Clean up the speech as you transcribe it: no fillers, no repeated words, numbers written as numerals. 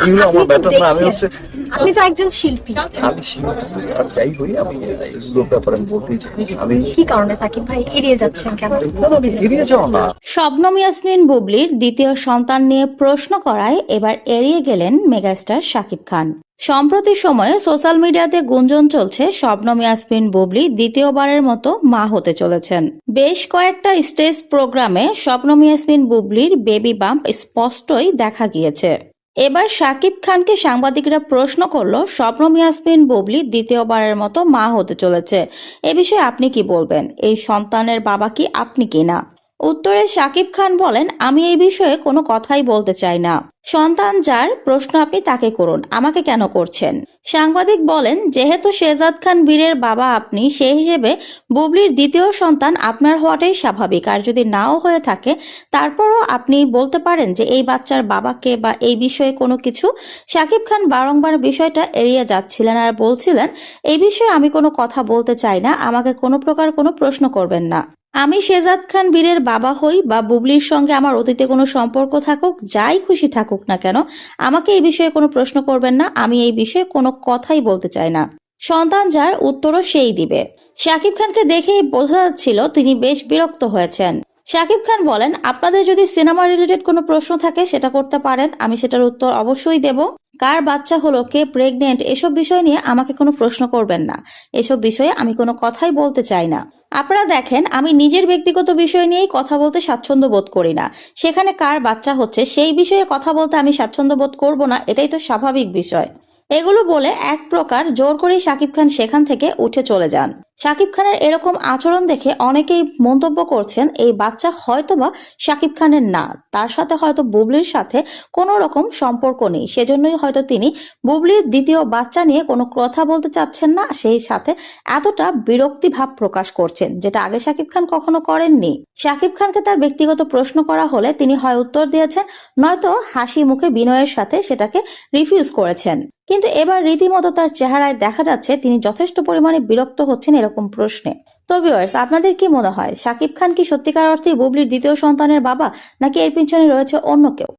এগুলো আপনি আমার তো ব্যাপার না। আমি দেখছেন, হচ্ছে আপনি তো একজন শিল্পী। আমি শিল্পী হই আর যাই হই, আমি এগুলোর ব্যাপারে আমি বলতেই চাই। আমি কি কারণে সাকিব ভাই এড়িয়ে যাচ্ছেন কেন? আমি এড়িয়ে যাও না। শবনম ইয়াসমিন বুবলির দ্বিতীয় সন্তান নিয়ে প্রশ্ন করায় এবার এড়িয়ে গেলেন মেগাস্টার শাকিব খান। সম্প্রতি সময়ে সোশ্যাল মিডিয়াতে গুঞ্জন চলছে শবনম ইয়াসমিন বুবলি দ্বিতীয়বারের মতো মা হতে চলেছেন। বেশ কয়েকটা স্টেজ প্রোগ্রামে শবনম ইয়াসমিন বুবলির বেবি বাম্প স্পষ্টই দেখা গিয়েছে। এবার শাকিব খানকে সাংবাদিকরা প্রশ্ন করল, শবনম ইয়াসমিন বুবলি দ্বিতীয়বারের মতো মা হতে চলেছে, এ বিষয়ে আপনি কি বলবেন? এই সন্তানের বাবা কি আপনি কিনা? উত্তরে শাকিব খান বলেন, আমি এই বিষয়ে কোনো কথাই বলতে চাই না। সন্তান যার প্রশ্ন আপনি তাকে করুন, আমাকে কেন করছেন? সাংবাদিক বলেন, যেহেতু শেহজাদ খান বীরের বাবা আপনি, সেই হিসেবে বুবলির দ্বিতীয় সন্তান আপনার হওয়াটাই স্বাভাবিক। আর যদি নাও হয়ে থাকে তারপরও আপনি বলতে পারেন যে এই বাচ্চার বাবাকে বা এই বিষয়ে কোনো কিছু। শাকিব খান বারংবার বিষয়টা এড়িয়ে যাচ্ছিলেন আর বলছিলেন, এই বিষয়ে আমি কোনো কথা বলতে চাই না, আমাকে কোনো প্রকার কোনো প্রশ্ন করবেন না। আমি শেহজাদ খান বীরের বাবা হই বা বুবলির সঙ্গে আমার অতীতে কোনো সম্পর্ক থাকুক, যাই খুশি থাকুক না কেন, আমাকে এই বিষয়ে কোনো প্রশ্ন করবেন না, আমি এই বিষয়ে কোনো কথাই বলতে চাই না। সন্তান যার উত্তরও সেই দিবে। শাকিব খানকে দেখেই বোঝা যাচ্ছিল তিনি বেশ বিরক্ত হয়েছেন। শাকিব খান বলেন, আপনাদের যদি সিনেমা রিলেটেড কোনো প্রশ্ন থাকে সেটা করতে পারেন, আমি সেটার উত্তর অবশ্যই দেব। কার বাচ্চা হলো, কে প্রেগনেন্ট, এসব বিষয় নিয়ে আমাকে কোনো প্রশ্ন করবেন না। এসব বিষয়ে আমি কোনো কথাই বলতে চাই না। আপনারা দেখেন, আমি নিজের ব্যক্তিগত বিষয় নিয়েই কথা বলতে স্বাচ্ছন্দ্য বোধ করি না। সেখানে কার বাচ্চা হচ্ছে সেই বিষয়ে কথা বলতে আমি স্বাচ্ছন্দ্য বোধ করব না, এটাই তো স্বাভাবিক বিষয়। এগুলো বলে এক প্রকার জোর করেই শাকিব খান সেখান থেকে উঠে চলে যান। শাকিব খানের এরকম আচরণ দেখে অনেকেই মন্তব্য করছেন, এই বাচ্চা হয়তোবা শাকিব খানের না, তার সাথে হয়তো বুবলির সাথে কোনো রকম সম্পর্ক নেই, সেজন্যই হয়তো তিনি বুবলির দ্বিতীয় বাচ্চা নিয়ে কোনো কথা বলতে চাচ্ছেন না, সেই সাথে এতটা বিরক্তি ভাব প্রকাশ করছেন, যেটা আগে শাকিব খান কখনো করেননি। শাকিব খানকে তার ব্যক্তিগত প্রশ্ন করা হলে তিনি হয় উত্তর দিয়েছেন, নয়তো হাসি মুখে বিনয়ের সাথে সেটাকে রিফিউজ করেছেন। কিন্তু এবার রীতিমতো তার চেহারায় দেখা যাচ্ছে তিনি যথেষ্ট পরিমাণে বিরক্ত হচ্ছেন এরকম প্রশ্নে। তো ভিউয়ার্স, আপনাদের কি মনে হয়, শাকিব খান কি সত্যিকার অর্থেই বুবলির দ্বিতীয় সন্তানের বাবা, নাকি এর পিছনে রয়েছে অন্য কেউ?